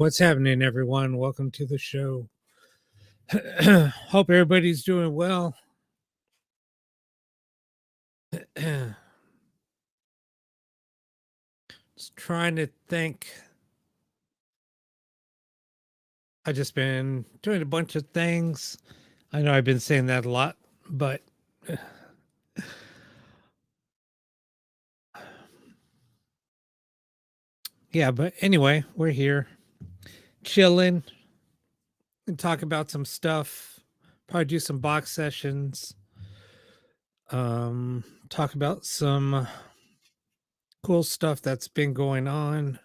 What's happening, everyone? Welcome to the show. Hope everybody's doing well. Just trying to think. I just been doing a bunch of things. I know I've been saying that a lot, but yeah, but anyway, we're here chilling and talk about some stuff. Probably do some box sessions. Talk about some cool stuff that's been going on.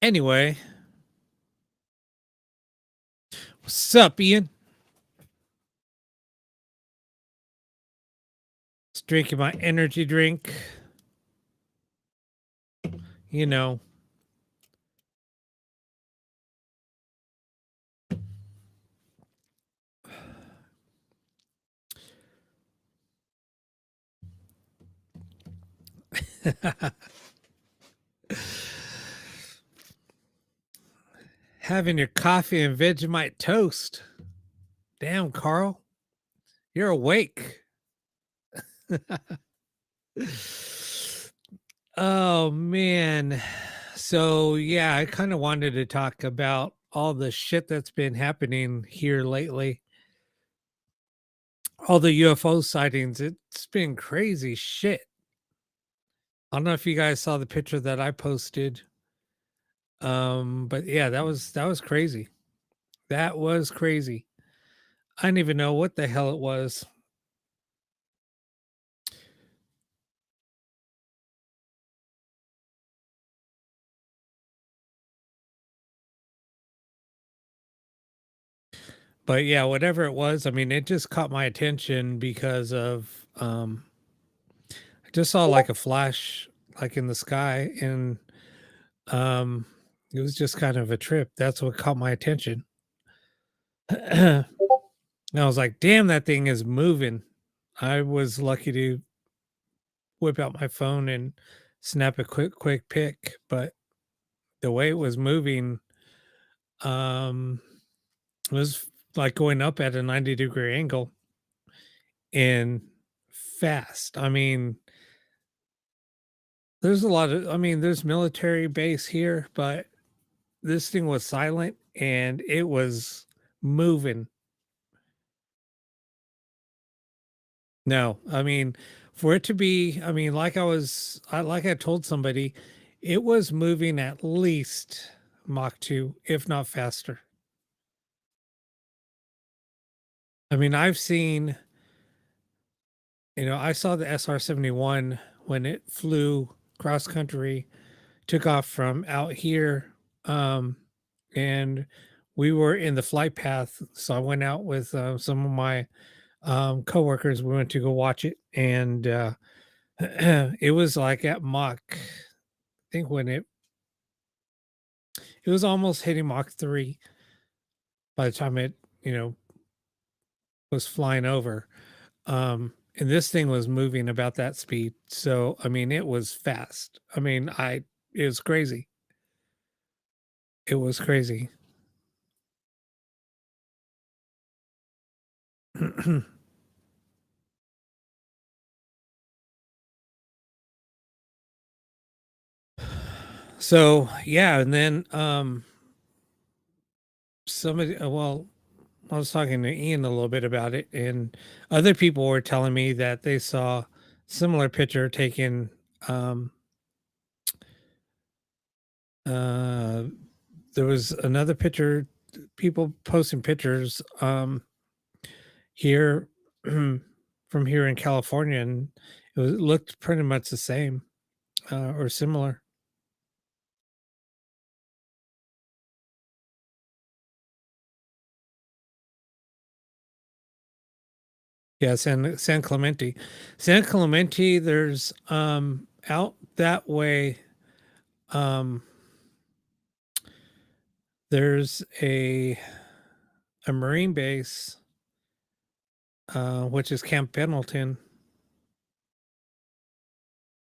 Anyway, what's up, Ian? Just drinking my energy drink. You know, having your coffee and Vegemite toast. Damn, Carl, you're awake. Oh man. So yeah, I kind of wanted to talk about all the shit that's been happening here lately. All the UFO sightings. It's been crazy shit. I don't know if you guys saw the picture that I posted. But yeah, that was crazy. That was crazy. I didn't even know what the hell it was. But yeah, whatever it was, I mean, it just caught my attention because of I just saw like a flash like in the sky, and um it was just kind of a trip. That's what caught my attention. And I was like, damn, that thing is moving. I was lucky to whip out my phone and snap a quick pic, but the way it was moving, um it was like going up at a 90-degree angle and fast. I mean, there's a lot of, I mean, there's military base here, but this thing was silent and it was moving. No, I mean, for it to be, I mean, like I told somebody, it was moving at least Mach 2, if not faster. I mean, I've seen, I saw the SR-71 when it flew cross country, took off from out here, and we were in the flight path. So I went out with some of my coworkers. We went to go watch it, and it was like at Mach. I think when it was almost hitting Mach 3 by the time it was flying over. And this thing was moving about that speed. So I mean, it was fast. I mean, I it was crazy. It was crazy. So yeah, and then somebody well, I was talking to Ian a little bit about it, and other people were telling me that they saw similar picture taken. Uh, there was another picture, people posting pictures here from here in California, and it looked pretty much the same or similar. Yeah, San Clemente. San Clemente, there's out that way, um there's a Marine base, which is Camp Pendleton,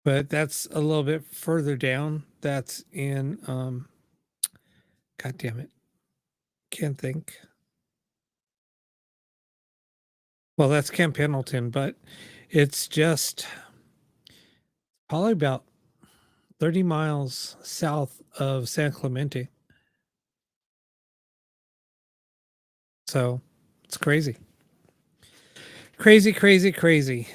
but that's a little bit further down. That's in god damn it, can't think. Well, that's Camp Pendleton, but it's just probably about 30 miles south of San Clemente. So it's crazy. Crazy, crazy, crazy.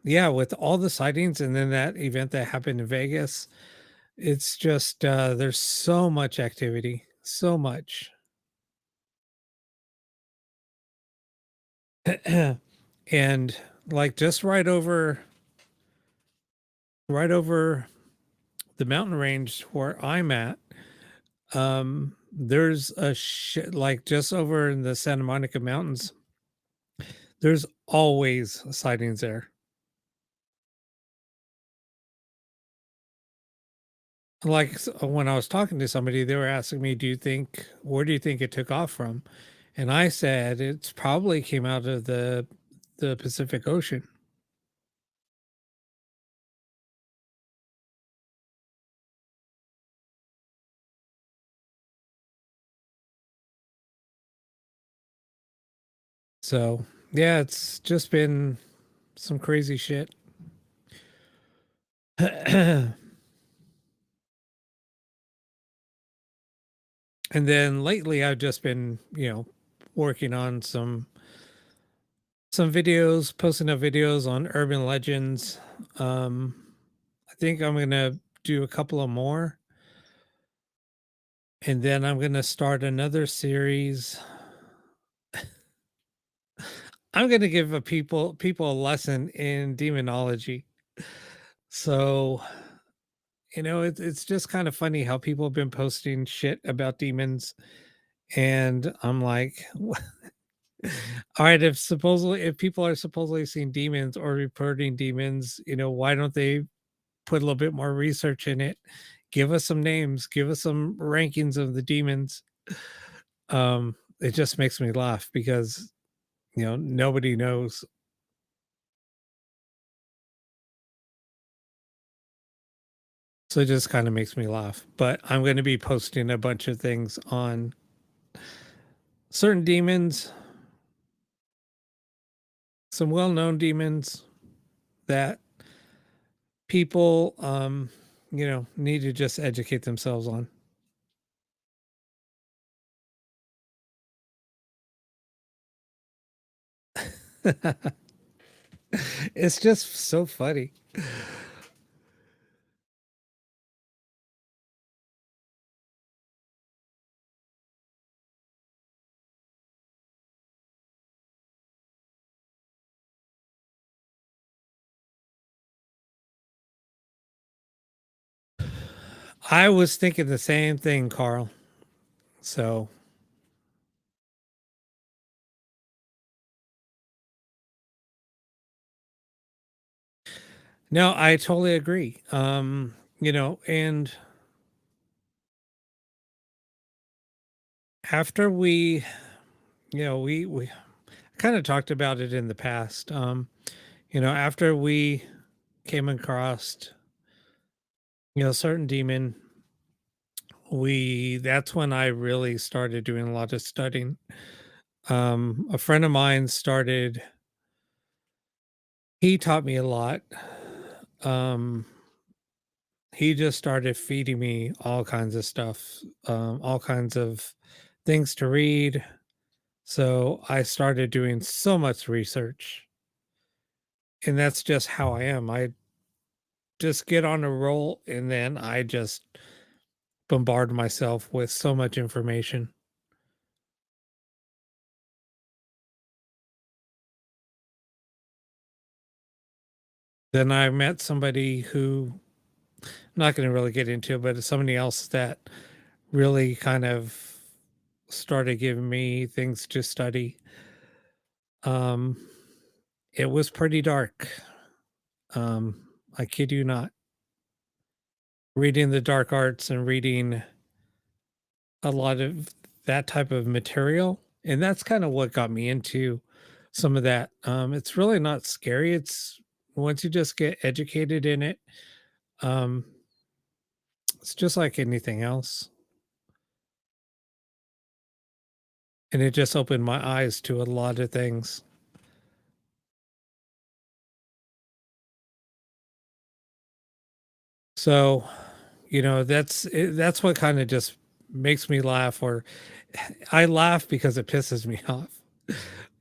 Yeah, with all the sightings and then that event that happened in Vegas, it's just there's so much activity, so much. And like just right over the mountain range where I'm at, there's a shit like just over in the Santa Monica Mountains, there's always sightings there. Like when I was talking to somebody, they were asking me, where do you think it took off from? And I said, it's probably came out of the Pacific Ocean. So yeah, it's just been some crazy shit. And then lately I've just been, working on some videos, posting up videos on urban legends. Um, I think I'm gonna do a couple of more, and then I'm gonna start another series. I'm gonna give a people a lesson in demonology. So, it's just kind of funny how people have been posting shit about demons, and I'm like, all right, if people are supposedly seeing demons or reporting demons, why don't they put a little bit more research in it? Give us some names, give us some rankings of the demons. It just makes me laugh because nobody knows. So it just kind of makes me laugh. But I'm going to be posting a bunch of things on certain demons, some well-known demons that people need to just educate themselves on. It's just so funny. I was thinking the same thing, Carl. So, no, I totally agree. And after we kind of talked about it in the past. After we came across, certain demon, we that's when I really started doing a lot of studying. A friend of mine started, he taught me a lot. Um, he just started feeding me all kinds of stuff, all kinds of things to read. So I started doing so much research. And that's just how I am. I just get on a roll and then I just bombard myself with so much information. Then I met somebody who, I'm not going to really get into it, but it's somebody else that really kind of started giving me things to study. Um, it was pretty dark. I kid you not. Reading the dark arts and reading a lot of that type of material, and that's kind of what got me into some of that. It's really not scary. It's once you just get educated in it, um, it's just like anything else. And it just opened my eyes to a lot of things. So, that's what kind of just makes me laugh, or I laugh because it pisses me off.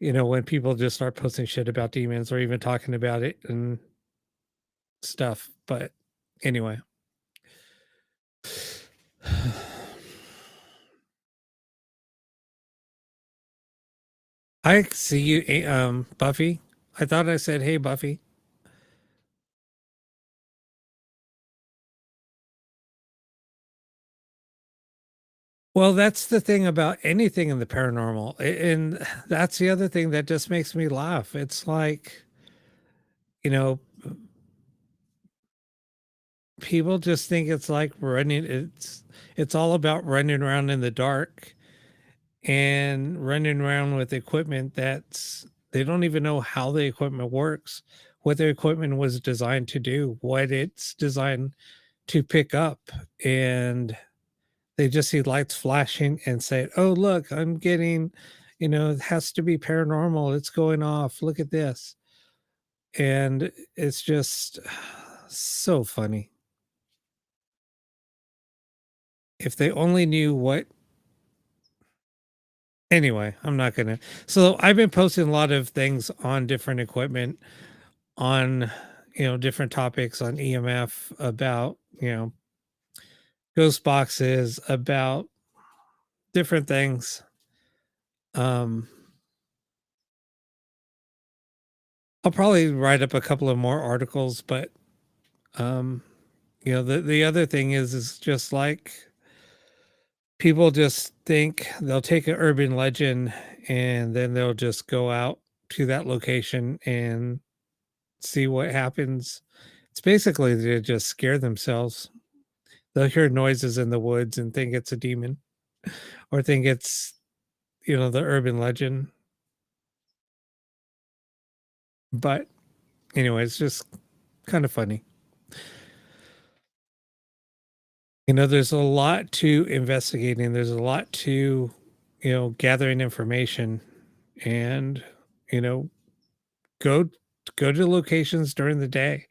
When people just start posting shit about demons or even talking about it and stuff. But anyway, I see you, Buffy. I thought I said, "Hey, Buffy." Well, that's the thing about anything in the paranormal, and that's the other thing that just makes me laugh. It's like, you know, people just think it's like running. It's all about running around in the dark and running around with equipment that's they don't even know how the equipment works, what the equipment was designed to do, what it's designed to pick up, and they just see lights flashing and say, "Oh, look, I'm getting, it has to be paranormal. It's going off. Look at this." And it's just so funny. If they only knew what anyway, I'm not going to. So I've been posting a lot of things on different equipment on, different topics on EMF about, ghost boxes, about different things. Um I'll probably write up a couple of more articles, but um the other thing is just like people just think they'll take an urban legend and then they'll just go out to that location and see what happens. It's basically to just scare themselves. They'll hear noises in the woods and think it's a demon or think it's, the urban legend. But anyway, it's just kind of funny. There's a lot to investigating. There's a lot to, gathering information and, you know, go go to locations during the day.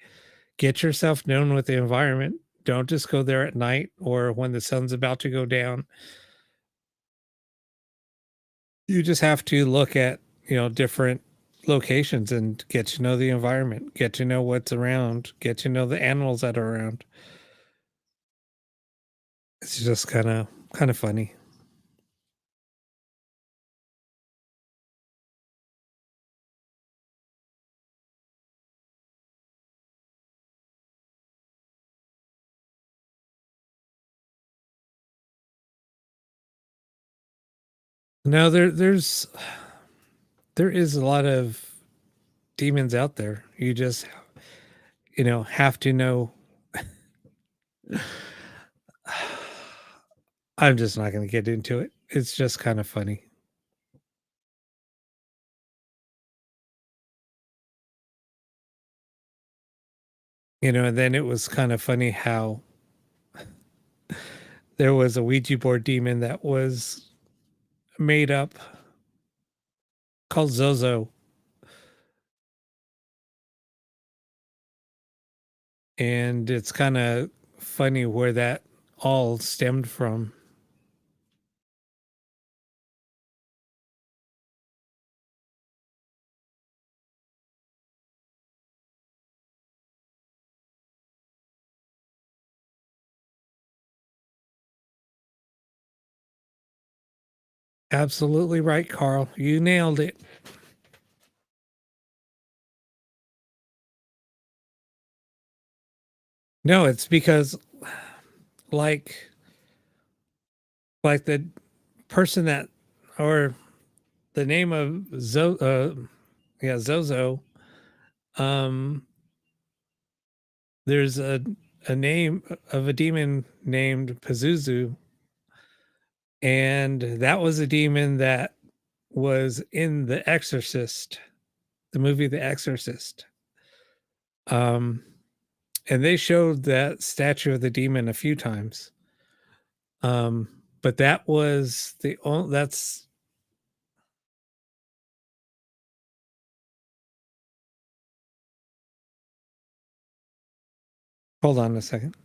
Get yourself known with the environment. Don't just go there at night or when the sun's about to go down. You just have to look at, different locations and get to know the environment, get to know what's around, get to know the animals that are around. It's just kind of funny. No, there is a lot of demons out there. You just, have to know. I'm just not going to get into it. It's just kind of funny. And then it was kind of funny how there was a Ouija board demon that was made up called Zozo. And it's kind of funny where that all stemmed from. Absolutely right, Carl. You nailed it. No, it's because like the person that or the name of Zozo, um there's a name of a demon named Pazuzu, and that was a demon that was in The Exorcist, the movie The Exorcist. Um, and they showed that statue of the demon a few times. But that was the only that's hold on a second.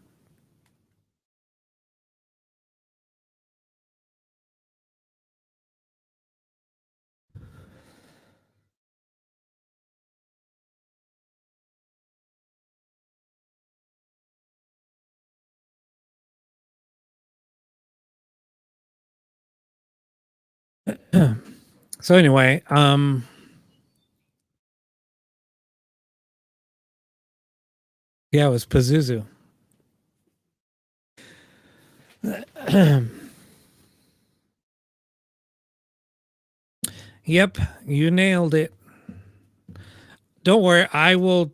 So anyway, yeah, it was Pazuzu. Yep, you nailed it. Don't worry, I'm going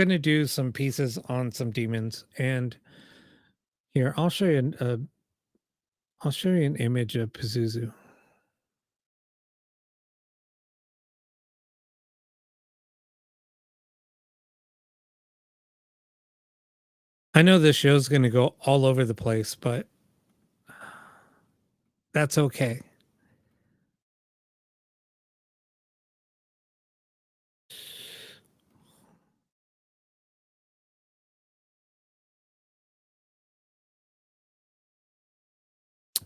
to do some pieces on some demons, and here I'll show you an image of Pazuzu. I know this show's going to go all over the place, but that's okay.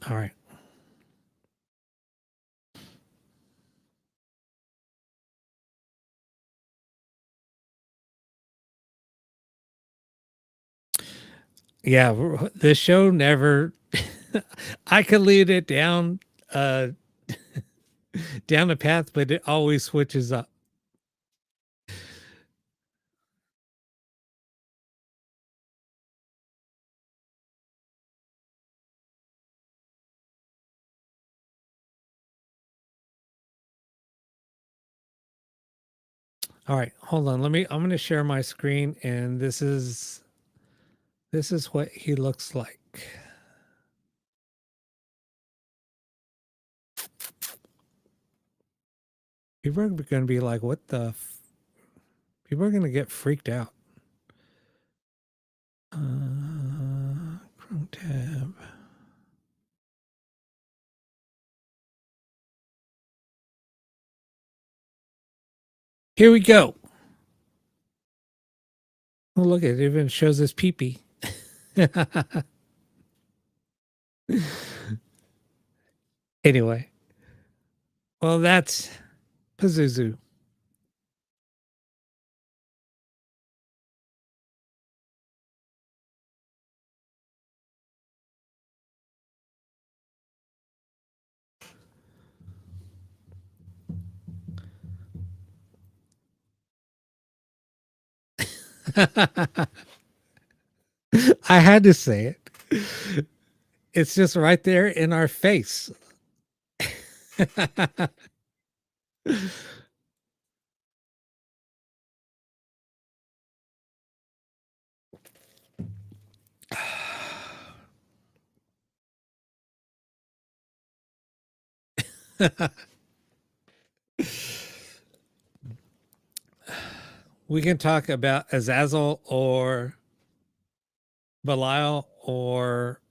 All right. Yeah, this show never I could lead it down uh down a path, but it always switches up. All right, hold on. I'm going to share my screen, and this is what he looks like. People are going to be like, "What the people are going to get freaked out." Chrome tab. Here we go. Oh, look, it even shows his peepee. Anyway, well, that's Pazuzu. I had to say it. It's just right there in our face. We can talk about Azazel or Belial or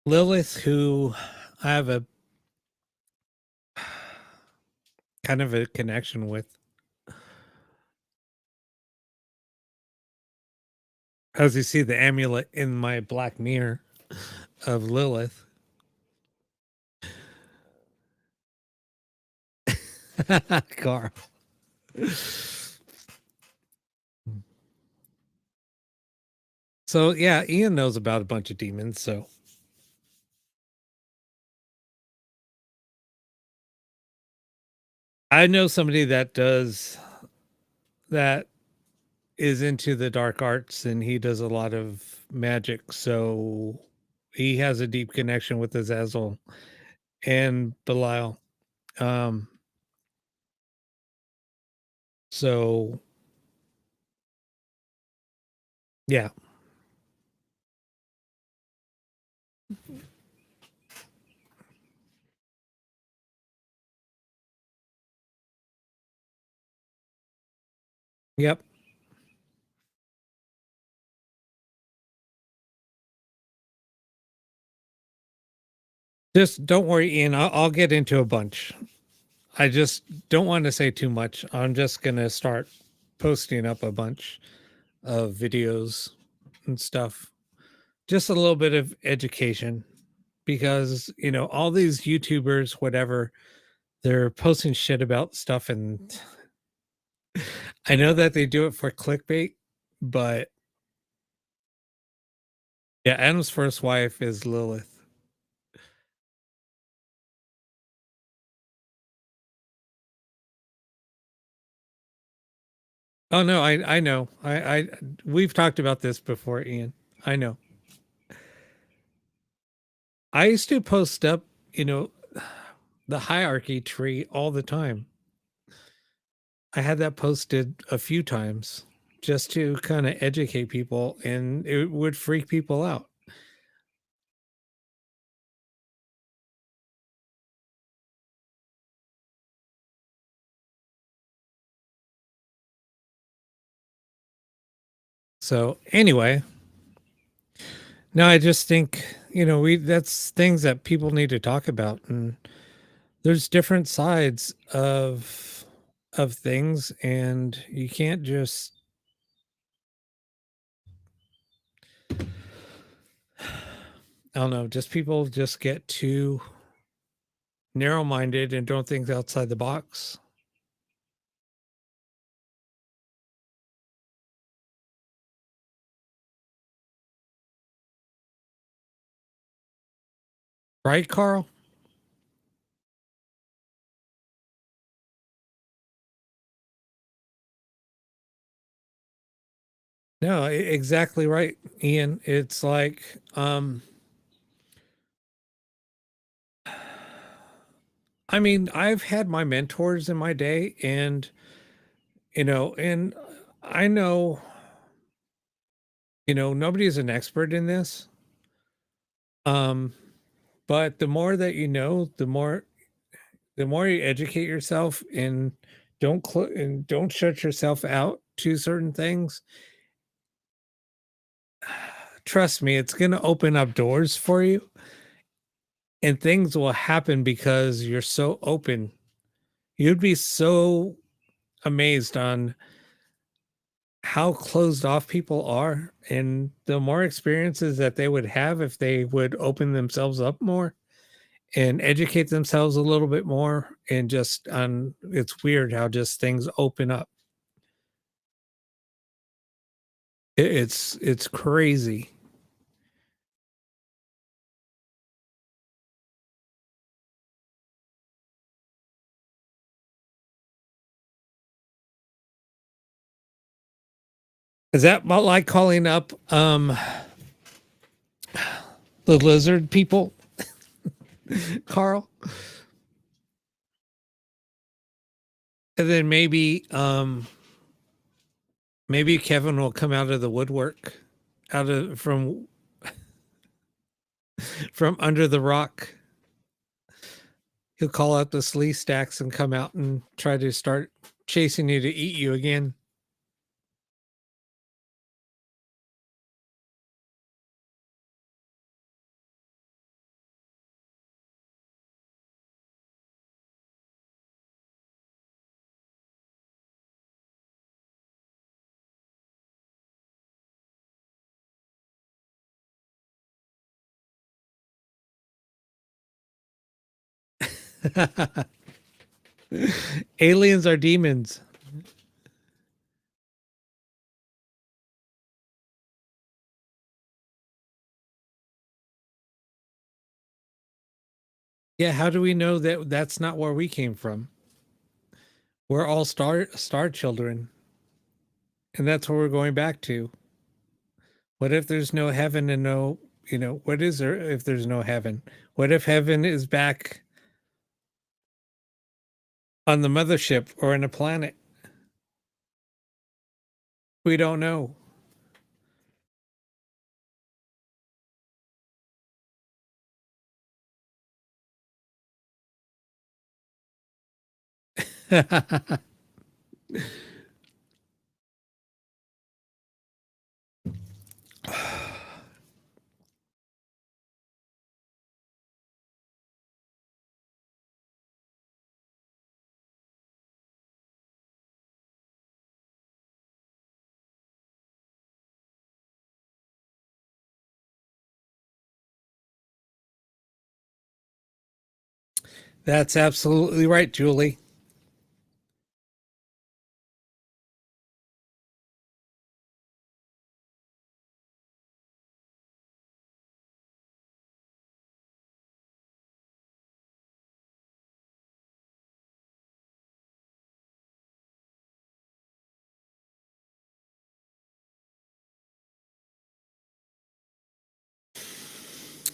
Lilith, who I have a kind of a connection with. As you see the amulet in my black mirror of Lilith. Carl. So yeah, Ian knows about a bunch of demons. So I know somebody that does that is into the dark arts, and he does a lot of magic. So he has a deep connection with Azazel and Belial. Um, so yeah, Yep. Just don't worry, Ian. I'll get into a bunch. I just don't want to say too much. I'm just going to start posting up a bunch of videos and stuff. Just a little bit of education because, all these YouTubers, whatever, they're posting shit about stuff. And I know that they do it for clickbait, but yeah, Adam's first wife is Lilith. Oh no, I know. We've talked about this before, Ian. I know. I used to post up, you know, the hierarchy tree all the time. I had that posted a few times just to kind of educate people and it would freak people out. So anyway, no, I just think, we that's things that people need to talk about and there's different sides of things and you can't just I don't know, just people just get too narrow-minded and don't think outside the box. Right, Carl? No, exactly right, Ian. It's like I mean, I've had my mentors in my day and and I know, nobody's an expert in this. Um but the more that you know, the more you educate yourself and don't shut yourself out to certain things. Trust me, it's going to open up doors for you and things will happen because you're so open. You'd be so amazed on how closed off people are and the more experiences that they would have if they would open themselves up more and educate themselves a little bit more and just on it's weird how just things open up. It's crazy. Is that about like calling up the lizard people, Carl? And then maybe Kevin will come out of the woodwork, out of from under the rock. He'll call out the slee stacks and come out and try to start chasing you to eat you again. Aliens are demons. Yeah, how do we know that that's not where we came from? We're all star children, and that's where we're going back to. What if there's no heaven and no, what is there if there's no heaven? What if heaven is back on the mothership or in a planet? We don't know. That's absolutely right, Julie.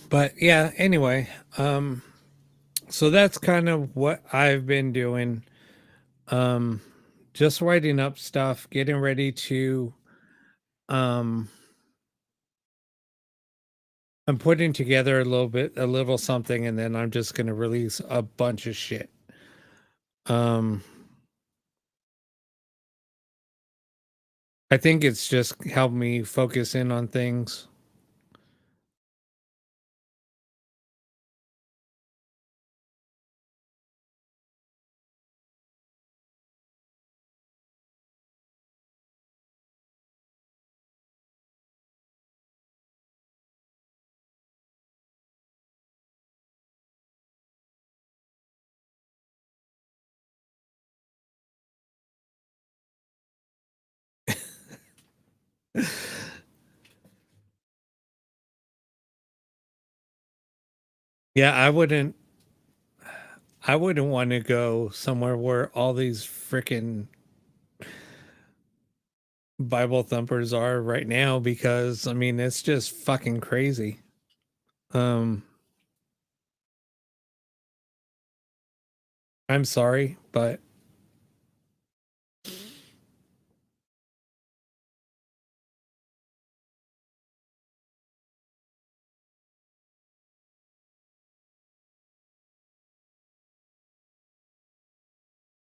But yeah, anyway, so that's kind of what I've been doing. Um, just writing up stuff, getting ready to um I'm putting together a little something, and then I'm just going to release a bunch of shit. Um, I think it's just helped me focus in on things. Yeah, I wouldn't want to go somewhere where all these freaking Bible thumpers are right now because I mean it's just fucking crazy. Um, I'm sorry, but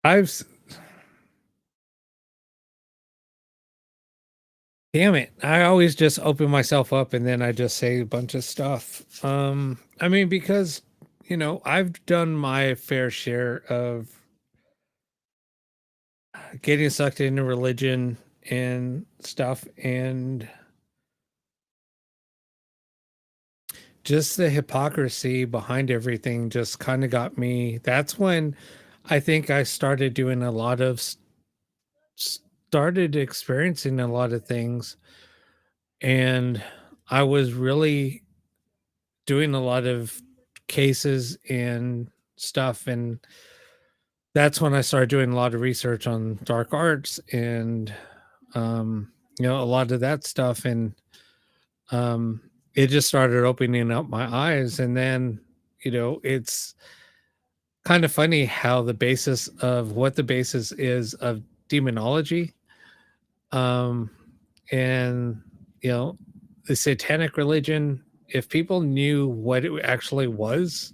I've s- damn it. I always just open myself up and then I just say a bunch of stuff. I mean because I've done my fair share of getting sucked into religion and stuff, and just the hypocrisy behind everything just kind of got me. That's when I think I started doing a lot of started experiencing a lot of things, and I was really doing a lot of cases and stuff, and that's when I started doing a lot of research on dark arts and a lot of that stuff, and um, it just started opening up my eyes. And then, it's kind of funny how the basis is of demonology, um, and, you know, the satanic religion, if people knew what it actually was,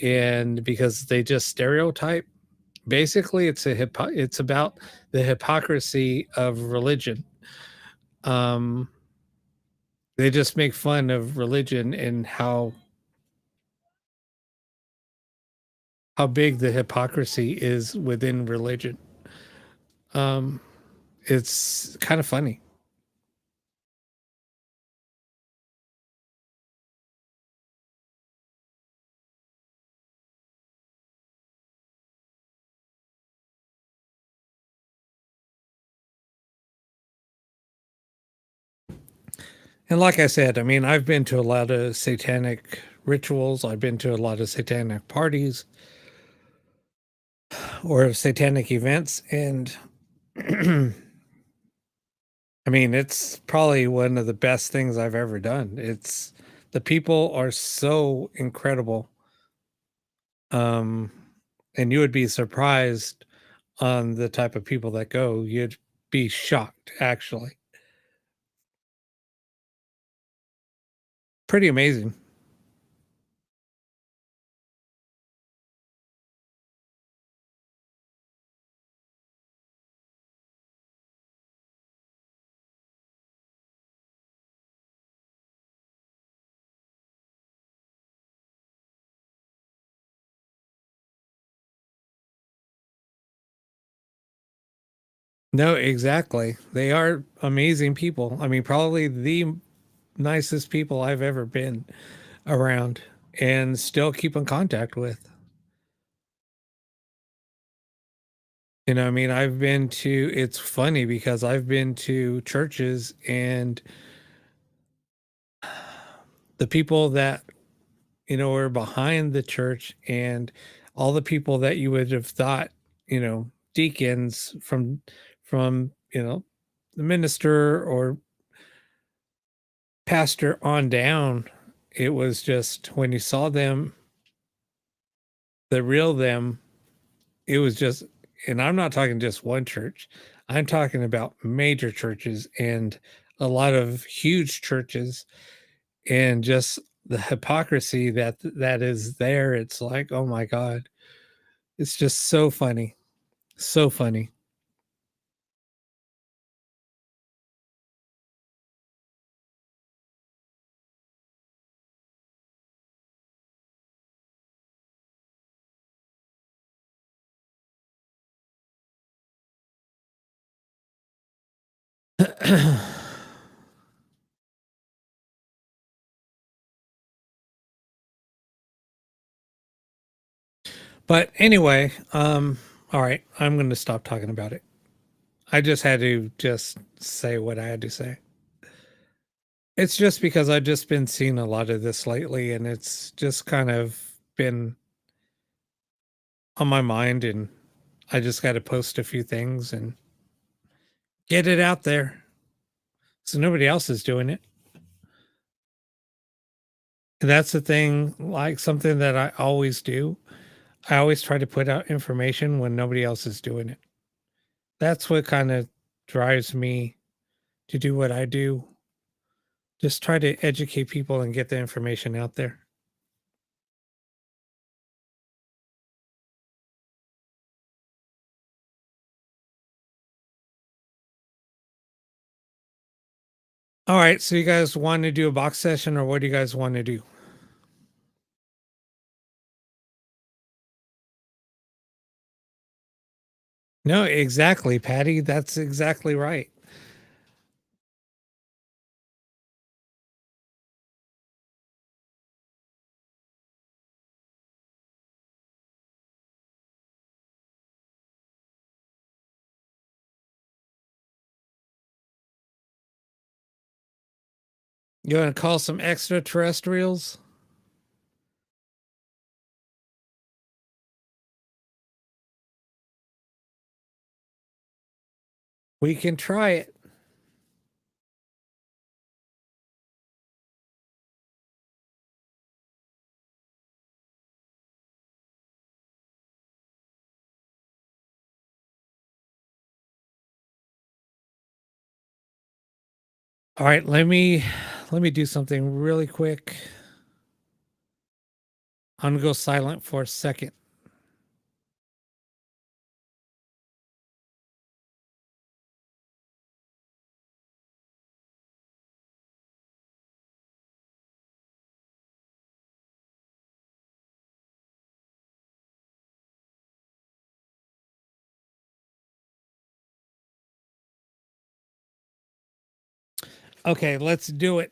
and because they just stereotype, basically it's about the hypocrisy of religion. Um, they just make fun of religion and how big the hypocrisy is within religion. Um, it's kind of funny. And like I said, I mean, I've been to a lot of satanic rituals. I've been to a lot of satanic parties or satanic events. And I mean, it's probably one of the best things I've ever done. The people are so incredible. Um, and you would be surprised on the type of people that go. You'd be shocked, actually. Pretty amazing. No, exactly. They are amazing people. I mean, probably the nicest people I've ever been around and still keep in contact with. I mean, it's funny because I've been to churches and the people that, were behind the church and all the people that you would have thought, deacons from, the minister or pastor on down. It was just when you saw them, the real them, it was just, and I'm not talking just one church. I'm talking about major churches and a lot of huge churches and just the hypocrisy that is there. It's like, oh my God. It's just so funny. So funny. But anyway, all right, I'm going to stop talking about it. I just had to just say what I had to say. It's just because I've just been seeing a lot of this lately and it's just kind of been on my mind and I just got to post a few things and get it out there. So nobody else is doing it. And that's the thing, like something that I always do. I always try to put out information when nobody else is doing it. That's what kind of drives me to do what I do. Just try to educate people and get the information out there. All right, so you guys want to do a box session or what do you guys want to do? No, exactly, Patty. That's exactly right. You want to call some extraterrestrials? We can try it. All right, let me do something really quick. I'm gonna go silent for a second. Okay, let's do it.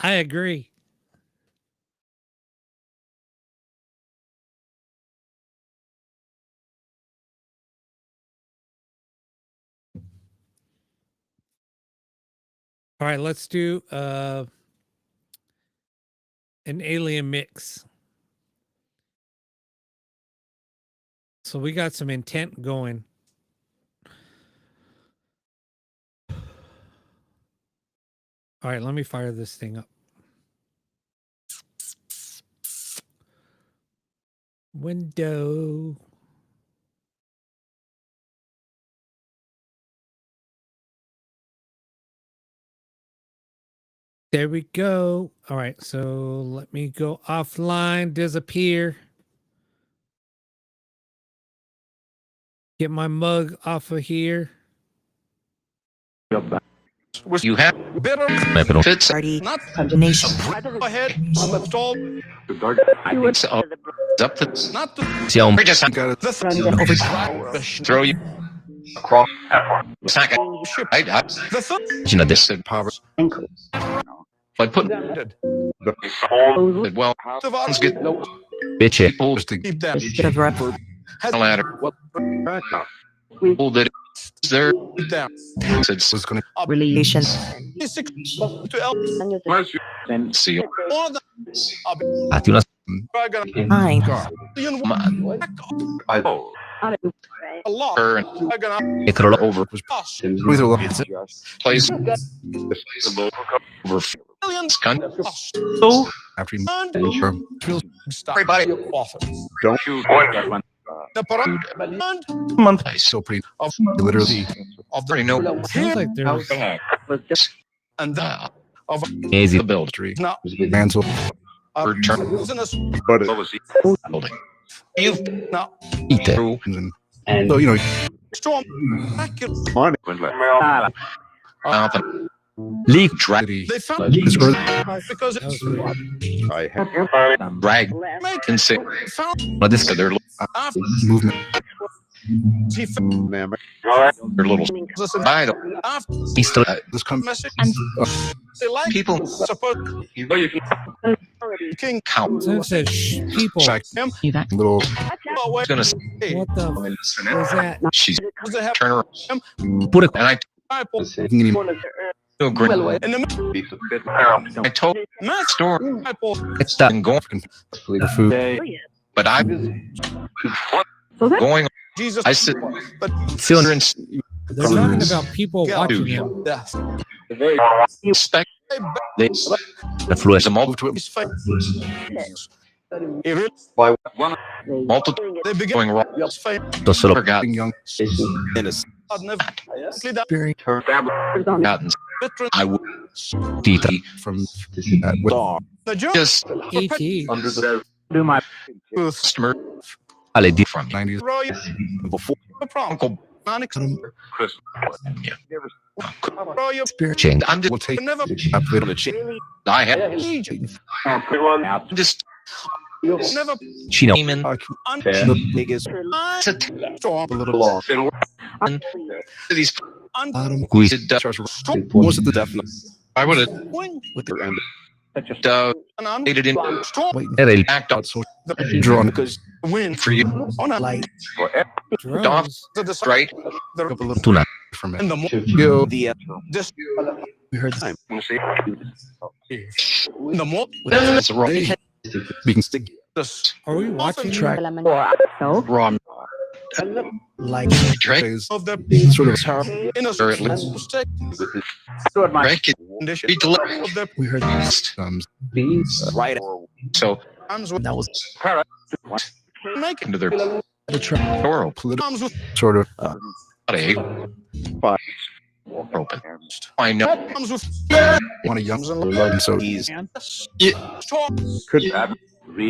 I agree. All right, let's do an alien mix. So we got some intent going. All right, let me fire this thing up. Window. There we go. All right, so let me go offline, disappear. Get my mug off of here. You have better fits party not nation ahead stall it's up to not to Siamo just the over throw you across sack it. ship I the third vicina just said power. I put it well. the Let's get invece people to keep that the rep has the ladder. People that is there keep that it's going relation 6 to L to see more than fatti una dragon nine a lot her and dragon e crollò over us place over millions cunt lost after and everybody often don't the parade nice. so pretty of literally of the Already know Sounds like there's and that of mesi the build now mantle return business but building. You've now ite through and so you know storm money out lì drag they found this earth because that was weird. I have drag make and say found una desca their after movement he found man little us and side after istro this comes message they like people suppose king count. So it says people. back him little away Gonna hey What the was that? she's they have turn her pure and I people do agree. in the I told mass store people questa and going the food but I'm going Jesus I said but azione They're talking about people Yeah. watching him. death expect they la fluenza there's a his face he really multiple they begin going wrong his face solo forgotten young I'd never see that gotten veteran I would titra from with the joke just E.T. customer alle di from 90s Roy before the problem Uncle Manix Roy change I'm just will take never up little I had Egypt just never Cina demon the biggest storm and these cui did most of the definite I would have wing with their end and dated in storm era il act on so the drawn because wind for you on a light Drones. the right the a little tuna from it in the mo- go this we heard time in the mo that's wrong we can stick this Are we watching track wrong like Drake phase of the sort of in a Or at least- mistake Drake it condition be delivered of the we heard right so arms with that was make into their the track door political arms with sort of open open I know arms with want a young and so he's storm could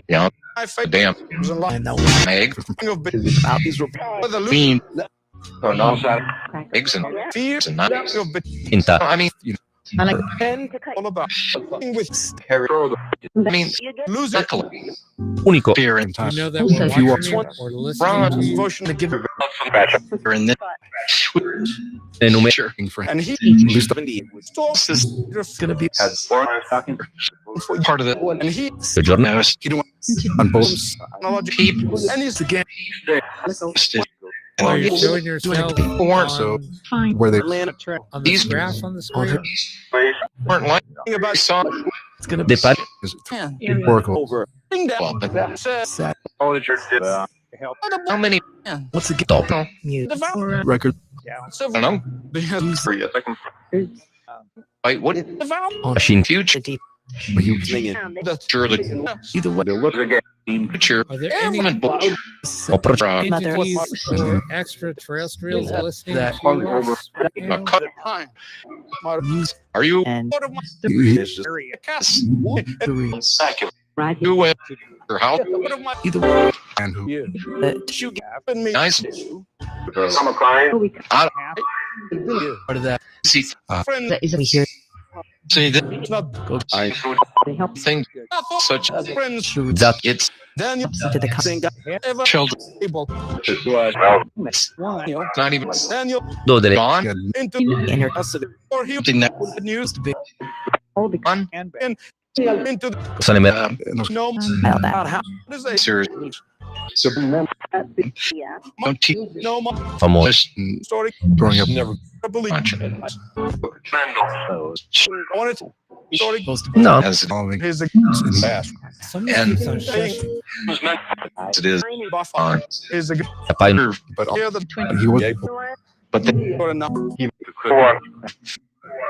yeah I fight damn and and that was egg of big about with the loop bean eggs and fear and not of big inta I mean all about with I mean losing luckily unico fear in and time You know that we're If you watching want- it or listening Ron to you. devotion to give fear and then e nume sure for and he at least storm this is is gonna be part of the and he giorno notice you don't on both knowledge people and he's again Are you showing yourself Weren't on, where they on the These- graph on the screen? weren't like thinking about I saw it's gonna de par is man oracle thing well that but says sad how many what's the top mute devout record I don't know wait what devout machine future but he was surely either way future Are there any element butch approach entities or extraterrestrials listening that- to us right now? cut time are you and part of my he's just cast three who went or how part of my either way and who that shoe given me nice Part of that. See, Friend, That is we hear. say that it's not Go I They help think such friends. that it's Daniel to the cup. ever children. able. It's Daniel, not even Daniel though that gone. Yeah, into Inner or he Something that news all the on into the Sonny no pile that. how does they serious. Don't teach no more famous story growing up, never believe conscience. on it story supposed to be. No, as following his in past Somebody And- keeps on shushing. it is buff on is a a pioneer, but here the he was but then or enough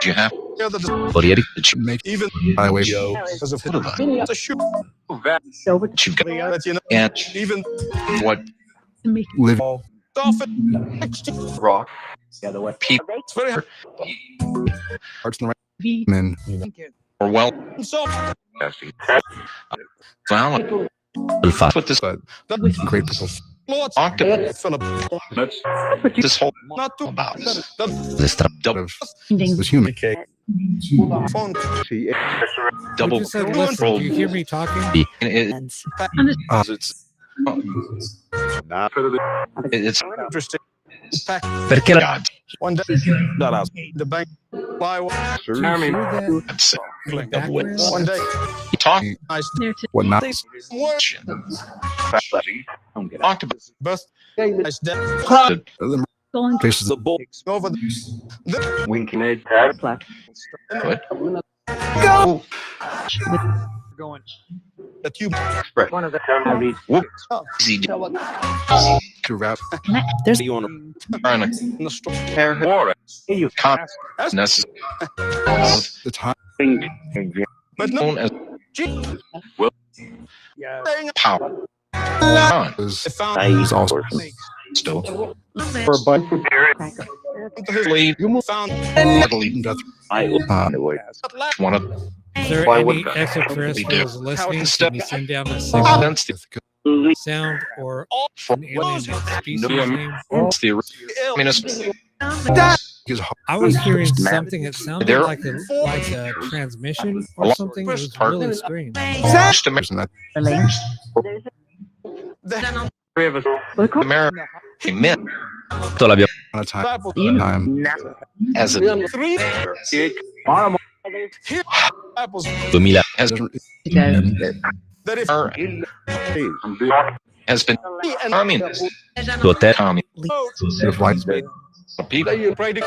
you have here the Corriere make even by way as a foot of that. it's a shoot Over You've got that you know and even what to make live off it rock people it's very hard hearts in the V. right men. or well so found the fact with this But that great people. Lord's octopus Philip this whole not to about that this double Of Ending. was human. phone double Who just said, listen, do you hear me talking? it's interesting pack perché la one day the bank fly Do you hear that it's in the background? one day talk nice There to What not? things more octopus best nice day go on. Faces of over the Plaque. what go Going. that you easy to rap. There's trying to in the store consciousness The time but no known as thing power on was they found was also still for a bunch his lead found heavily death. at last one of Is there any extraterrestrials listening? Can you send down a signal, sound, or for an alien species name? the ill communist His I was hearing something that sounded There- like a transmission or something. It was really strange. just heart and that link. the American men to l'abbiamo on a time apple as a 3 here apples 2000 has doesn't that if our has been and communist to attack communist vote of life people predict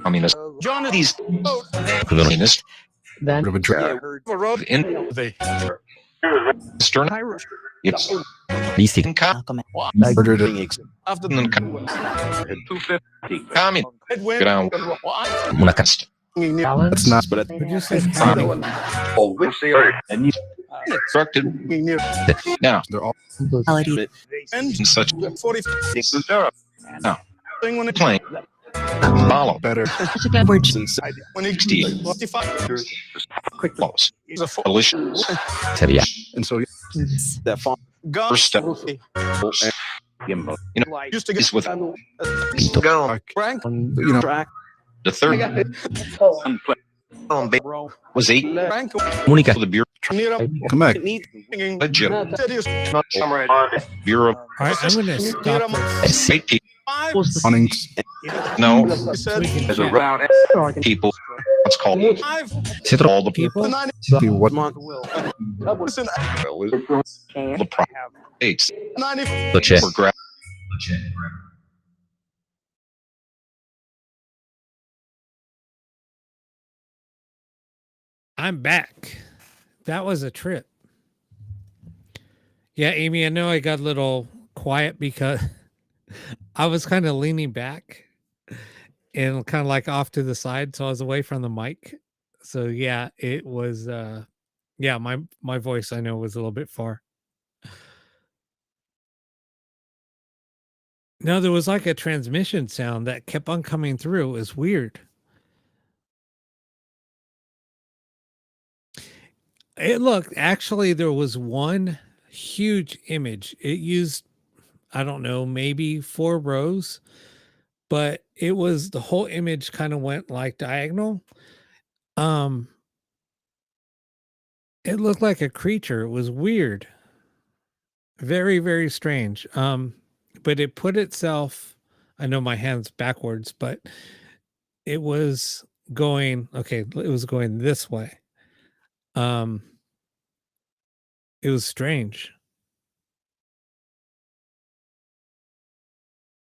communist John is these vote communist Then of a dream. road in they stern it's Listi. Murdered after non communist headwind ground una casta That's not but But just said constructed now they're all and in such 40 now thing when it plane follow better when it 60 45 close is a abolition Seria. and so gun first step used to get is with like, rank you know the third was 8 rank Comunica. for the Bureau near up come back thinking legit serious Bureau all right, I'm going to stop this. 8 people 5 hunting no he said We can chat. people what's called 5 Si trova all the People, the 90 see what listen the states 90 c'è. were grabbed I'm back. That was a trip. Yeah, Amy, I know I got a little quiet because I was kind of leaning back and kind of like off to the side, so I was away from the mic. So yeah, it was yeah, my voice I know was a little bit far. No, there was like a transmission sound that kept on coming through. It was weird. Look, actually, there was one huge image. It used, I don't know, maybe 4 rows but it was the whole image kind of went like diagonal. Um, it looked like a creature. It was weird. Very, very strange. But it put itself, I know my hand's backwards, but it was going, okay, it was going this way. It was strange.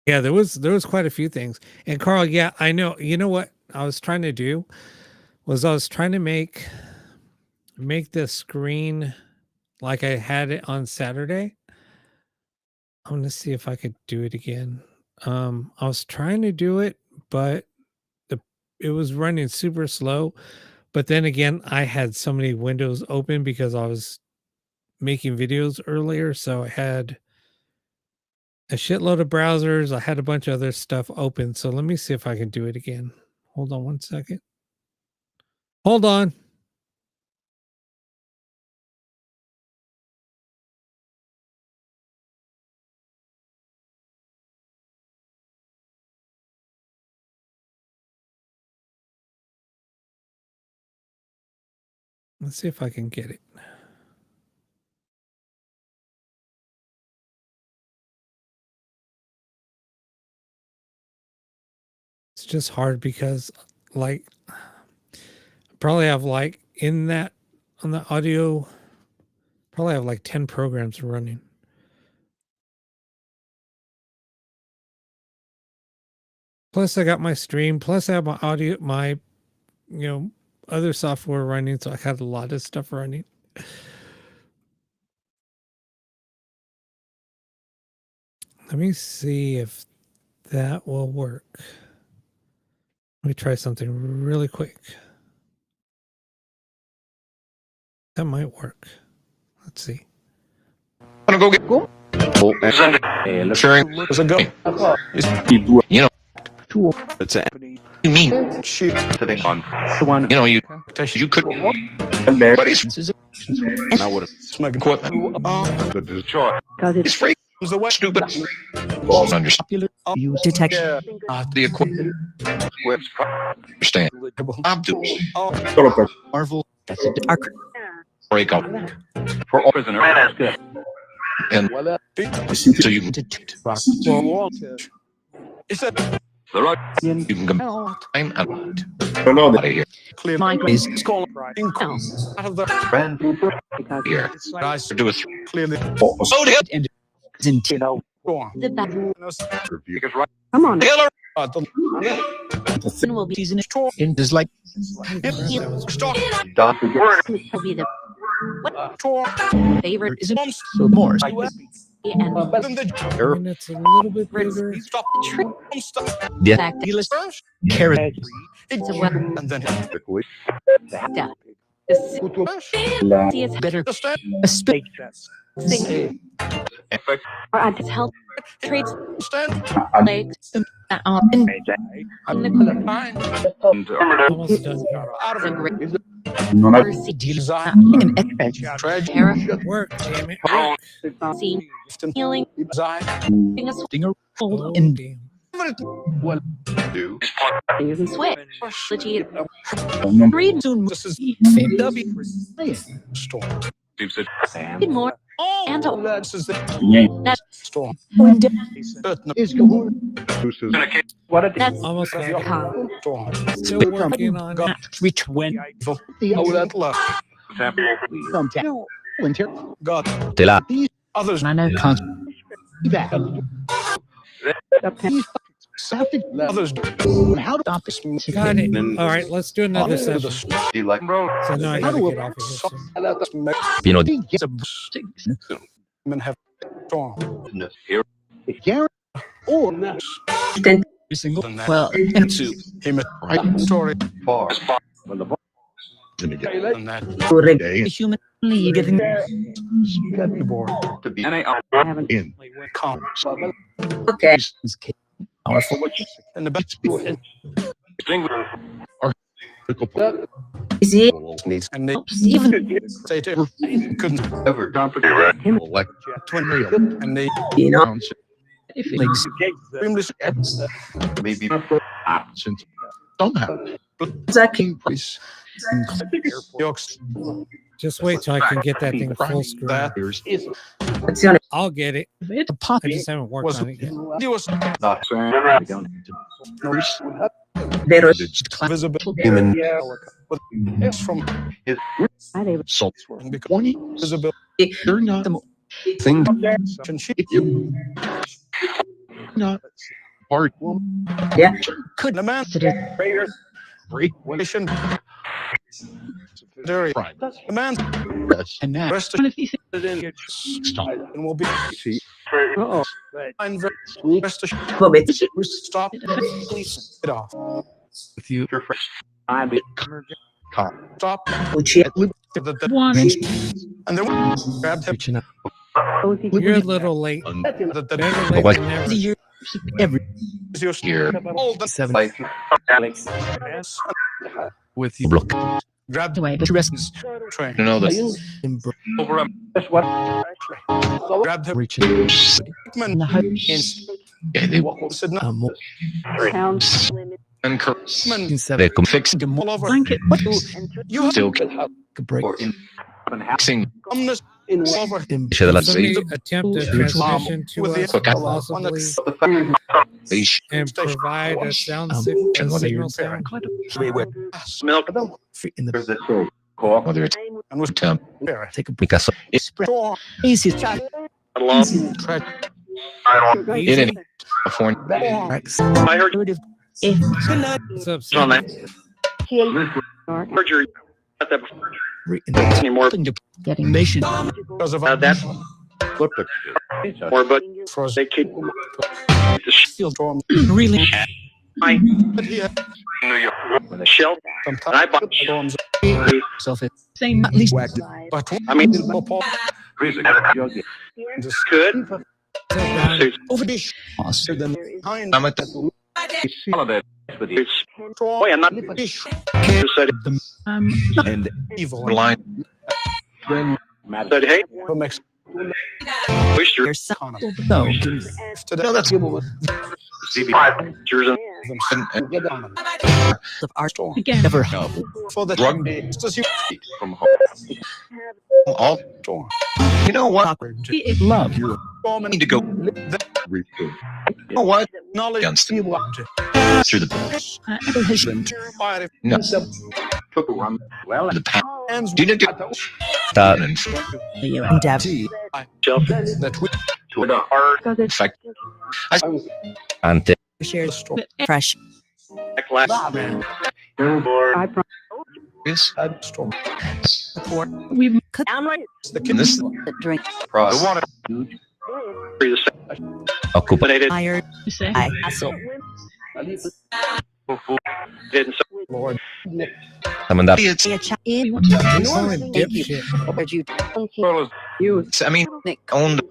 Yeah, there was quite a few things. And Carl, yeah, I know. You know what I was trying to do was I was trying to make the screen like I had it on Saturday. I'm gonna see if I could do it again. I was trying to do it, but it was running super slow. But then again, I had so many windows open because I was making videos earlier, so I had a shitload of browsers. I had a bunch of other stuff open. So let me see if I can do it again. Hold on one second. Hold on. Let's see if I can get it. It's just hard because like probably have like in that on the audio probably have like 10 programs running. Plus I got my stream, plus I have my audio, my other software running, so I had a lot of stuff running. Let me see if that will work. Let me try something really quick. That might work. Let's see. I'm gonna go get sharing. There's a go. You know, It's a you mean shoot. today on. The one. You know, you could. But he's I would have smoked. equipment. Because He's it's free. Was the way. Stupid. Doesn't understand use detection. Yeah. the equipment. Understand. I'm doing Marvel. That's a dark. break up for all prisoner. And so you can He said, you can come time and out of here. clear My is grace. calling out of the Because Here. guys To do with clearly. oh hell. and isn't Go on. the battle. Because right Come on. hell The Sin will be season In this like That was stock will be the tour favorite isn't so more. and than the I mean, it's a little bit bigger. stop trick stop The fact that healers first. carrot it's a weapon. And then Death. The see its better understand. a spit. thing or at its health traits Understand. legs In in the color. Fine. Almost done here. Out of The it. great mercy deals Design. an edge. Tragedy. terror Work, damn it. seem healing Design. thing us Stinger Oh, hold in damn. do and switch legit read soon This is fame. W. Storm. more and This is the that storm. Certain that's Almost done. how storm. Still working on it. Reach when the Oh, that left. from winter. God. De la Others. I know can't be back. Others. How to stop this? Got it. All right, let's do another Under the session. like So now I How gotta do get off of here soon. You know, it's a Men have storm. or every single Than that. well and to Him right story. far. Than that. a human getting Board. To be in Calm. powerful And the best. needs And they even say to couldn't ever like twin. real And they you know Legs. Maybe since somehow King Price Just wait till I can get that thing full screen. I'll get it. the I pocket just haven't worked Was on it yet. visible human it's from salt. visible They're not the thing. If you not part could the man break relation there prime. the man And now rest stop. and will be See, and rest assured stop please it off with you, cop, stop the One. and then grab him reaching out. You're a little late. the Better late than never. Year, every your year, all the 7 yes with you. Look, grab The way the the rest train You know this. grab him reaching man the hope Yeah, they said no more and curse. man in 7 Fix all over blanket. you still could break or in fixing calmness over in Somebody attempt a transmission to with the us, Okay. possibly, Beige. and provide a sound Um, a signal sound. milk in the Whether it's and was temp. take a break. store Easy track In any a foreign tracks. I heard What's up, Sam? perjury In the anymore Getting nation. because of That or but frozen they keep steel storm Really, but he had New York shell. And I sometimes bought storms self it. same At least whacked but I mean Paul just good over the awesome. than behind I'm at the it's storm boy I'm not dish said and evil line. said hey from Mexico wish your economy No, to No, that's yours and of our storm again. never for the Drug- just you from home. All storm you know what? awkward love. storm I and need to go. You know what? knowledge Against you through the fire no the path. hands Do you need to start and And dab. shelf that we to the hard in fact And share the storm fresh. last man is storm We've the in kid this Drink. process. the water Occupied. occupied Tired. to say I hustle. didn't Lord Amanda. It's we It's want to You call him dipshit. I mean owned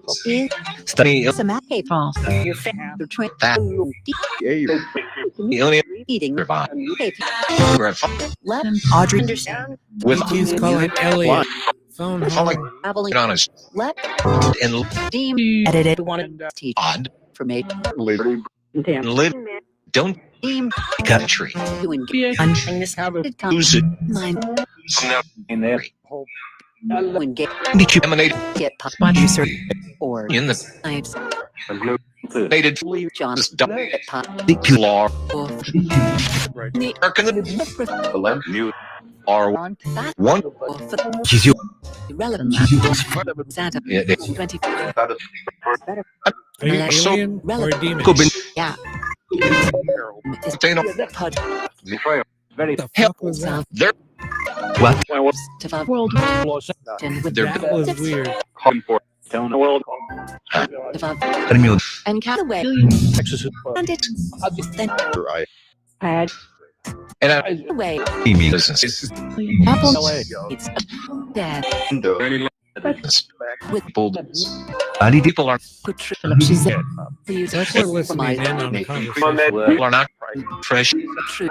study false. that the only eating. survive Audrey. with He's calling Elliot. Phone calling home. it honest and Edited. odd For me. and live don't country lose it When get emanate producer or in the knives. nated John. this law American new are one Relevant. Santa. yeah, they 20. Are you So- alien or a demon? could be Yeah. they know Pod. What the fuck was that? they're To five. World With They're- That was weird. telling the world to five. And count away. And it. Then and away. business Apple. It's dad. With people are good trip. She said. For you to That's what listening in on the conversation. people are not fresh true.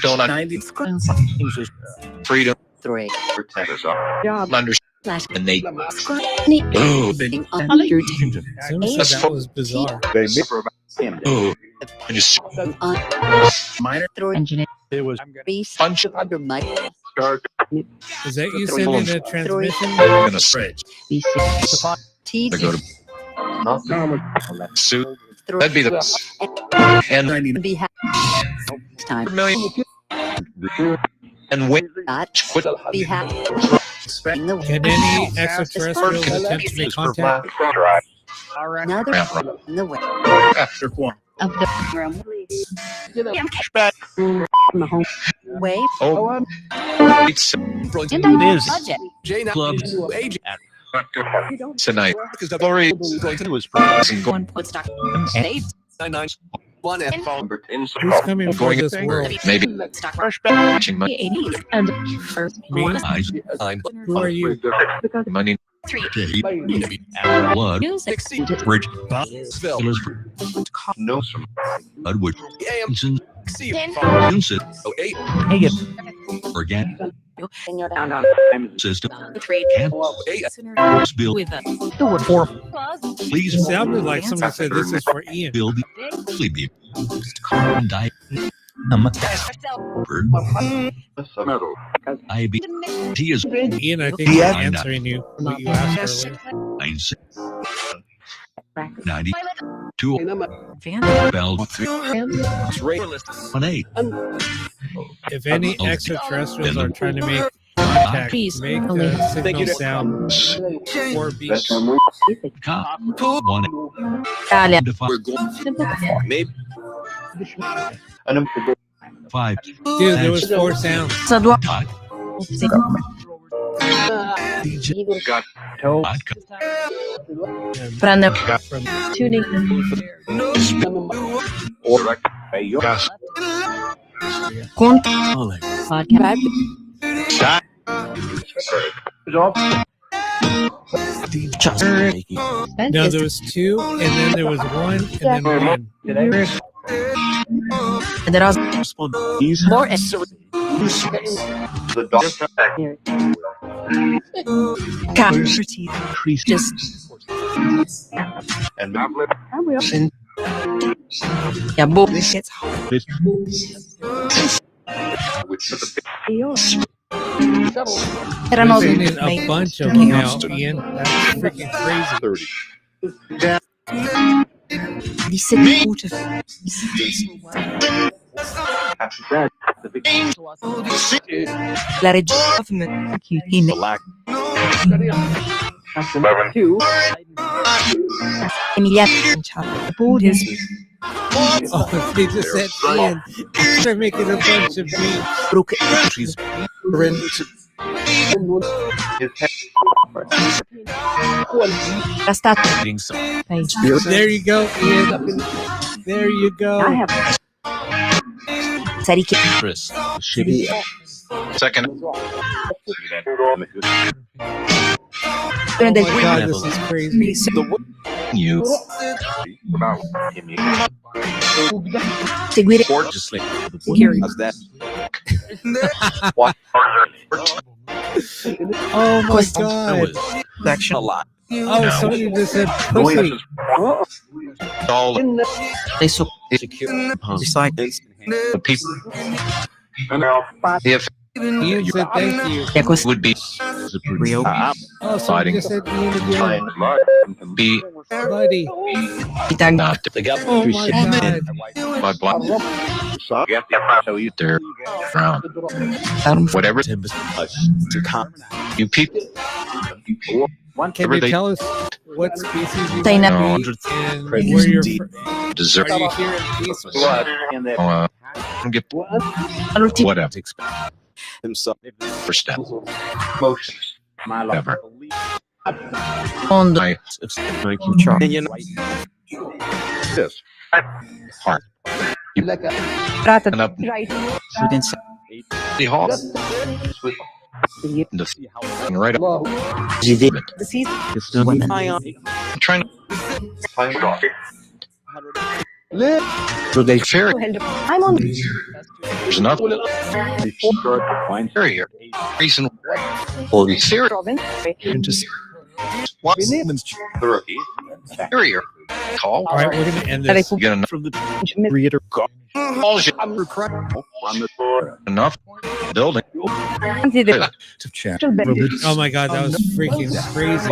don't Screens. freedom 3. understand Slash And they scrutiny being under Someone H said that was bizarre. I just Minor. engineer. It was beast punch under my Is that you sending a transmission? gonna stretch. BC. T To go to suit. That'd be the and be time million and win. not Quit. be happy in the Can any extraterrestrials attempt to make contact? another in the way after one. Of the from the home way Oh, it's and budget J Clubs. age tonight. Glory going to his and go one stock state 99 F phone. Who's coming for Going this world? maybe stock watching my 80s and first Me? eyes. Who are you? Money. 3 Blood. music Bridge. Phil. No. Udwood. AM Johnson. C Ten. phone. Johnson. 08 Hagen. Organic and you're down system. 3 Can't 8 build. with a the word for It Please sounded like somebody said this is for Ian. build. Sleep. Die. Bird. I be. He is Ian, I think, is answering you what you asked earlier. 90. 2. Bell. Ray 1-8. If any extraterrestrials are trying to make contact, Please. make the signal sound 4 beats. Cop. 1. Italia. maybe 5. Dude, there was 4 sounds. Sadwa. Todd. Vodka. Prende From tuning. Conto. Podcast. no, there was 2, and then there was 1, and then 1. And there are more just yeah, both erano We're sending a bunch of them out, Ian. That's freaking crazy. di sedute la regione in Emiliano Buddhism Oh, they just said Ian. They're making a bunch of beats. Brook la statua There you go, Ian. There you go. Sariki Second. Oh my god, this is crazy. You. seguire Gorgeously. how's that? Oh my god. Section a lot. Oh, somebody just said pussy. All adesso Recycling. the people. If Ian said thank you. è così would be Oh, somebody just said Ian again. be Buddy. not Oh my god. my blood. There. From whatever you people. Can you tell us what species you Dana- might be and where you're from? Deserve. Are you here in peace? Get all'ultimo whatever. Himself. First step. Ever. mondo My And you know, heart. You tratta and up students the hall. The thing right up. women I'm trying to So they Fairy. I'm on the There's another fairy here. Reason why ethereal. province. just What's inferior? Call. All right, we're gonna end this. You get enough. from the reader. Calls you enough building. To chat. Oh my god, that was freaking crazy.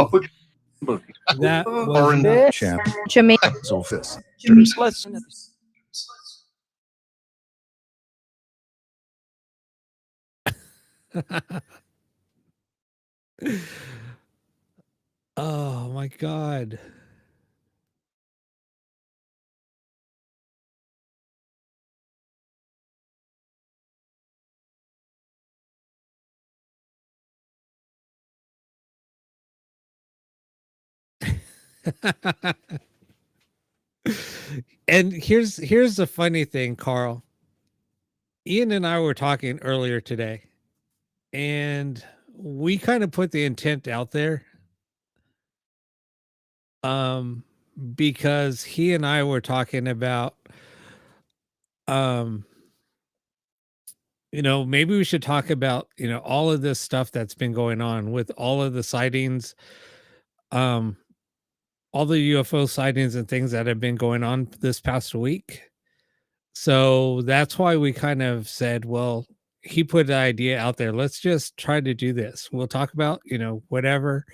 That Or in was Chat. Jamaica. Sophist. Let's oh my god. And here's the funny thing, Carl. Ian and I were talking earlier today, and we kind of put the intent out there. Because he and I were talking about maybe we should talk about, all of this stuff that's been going on with all of the sightings, um, all the UFO sightings and things that have been going on this past week. So that's why we kind of said, well, he put the idea out there. Let's just try to do this. We'll talk about, whatever,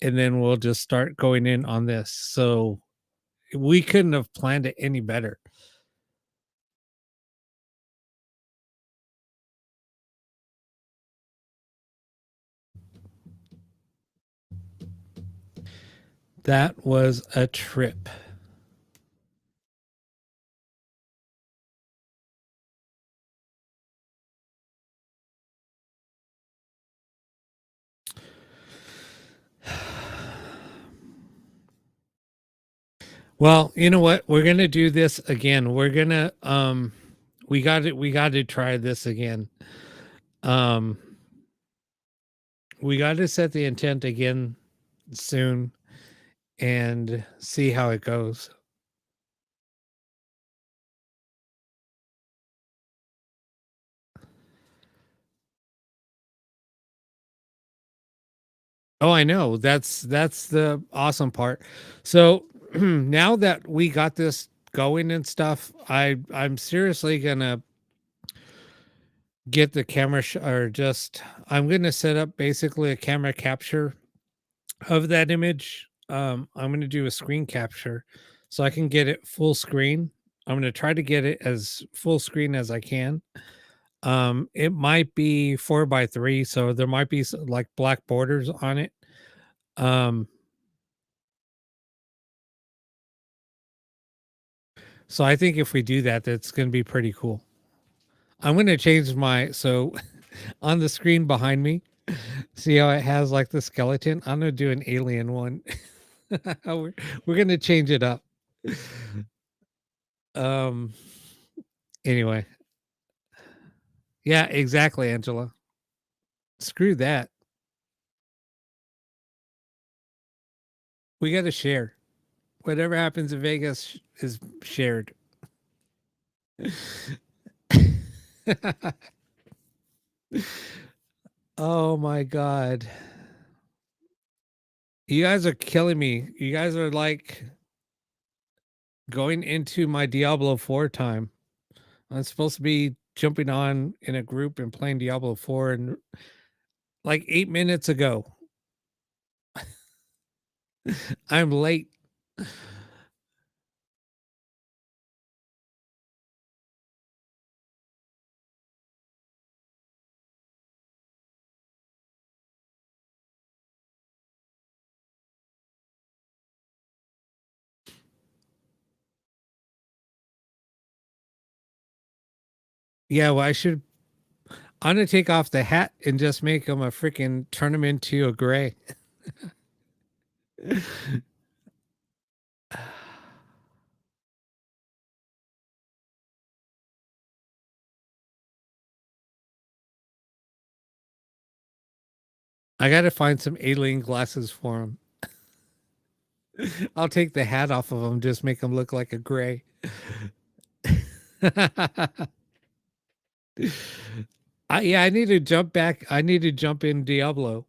and then we'll just start going in on this. So we couldn't have planned it any better. That was a trip. Well, you know what? We're going to do this again. We're going to we got to try this again. We got to set the intent again soon and see how it goes. Oh, I know. That's the awesome part. So now that we got this going and stuff, I'm seriously gonna get the camera I'm gonna set up basically a camera capture of that image. I'm gonna do a screen capture so I can get it full screen. I'm gonna try to get it as full screen as I can. It might be 4:3, so there might be like black borders on it. So I think if we do that, that's going to be pretty cool. I'm going to change on the screen behind me, see how it has like the skeleton? I'm going to do an alien one. we're going to change it up. Anyway. Yeah, exactly, Angela. Screw that. We got to share. Whatever happens in Vegas is shared. Oh my god. You guys are killing me. You guys are like going into my Diablo 4 time. I'm supposed to be jumping on in a group and playing Diablo 4 and like 8 minutes ago. I'm late. Yeah, well, I'm gonna take off the hat and just make him turn him into a gray. I gotta find some alien glasses for him. I'll take the hat off of him, just make him look like a gray. Yeah, I need to jump back. I need to jump in Diablo.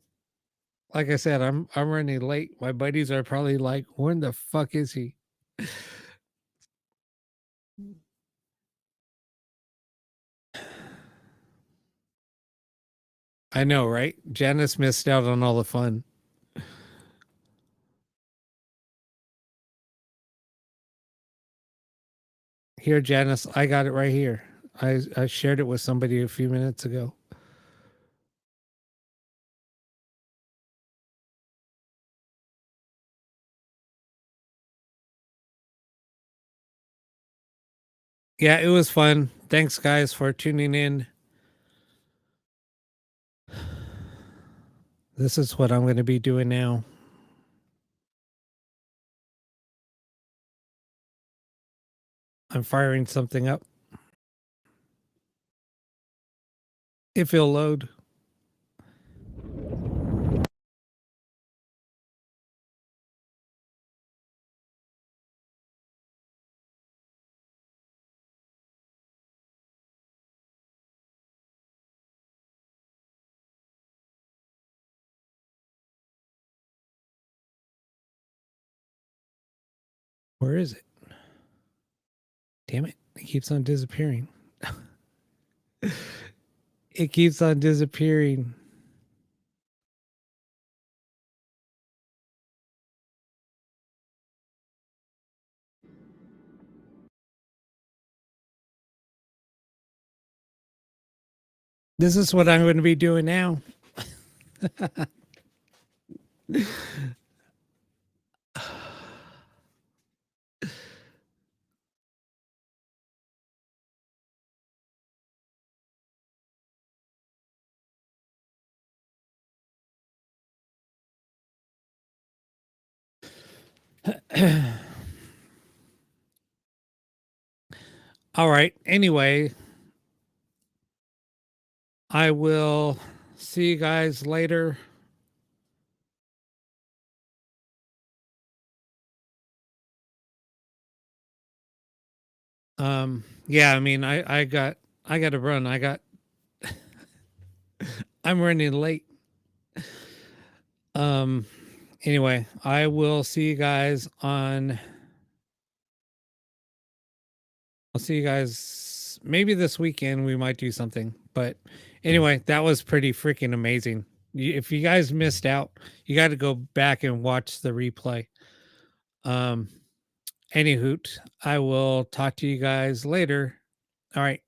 Like I said, I'm running late. My buddies are probably like, "When the fuck is he?" I know, right? Janice missed out on all the fun. Here, Janice, I got it right here. I shared it with somebody a few minutes ago. Yeah, it was fun. Thanks, guys, for tuning in. This is what I'm going to be doing now. I'm firing something up. If it'll load. Where is it? Damn it. It keeps on disappearing. It keeps on disappearing. This is what I'm going to be doing now. All right. Anyway, I will see you guys later. Yeah, I mean, I got to run. I'm running late. Anyway, I will see you guys on I'll see you guys maybe this weekend. We might do something. But anyway, that was pretty freaking amazing. If you guys missed out, you got to go back and watch the replay. Any hoot, I will talk to you guys later. All right.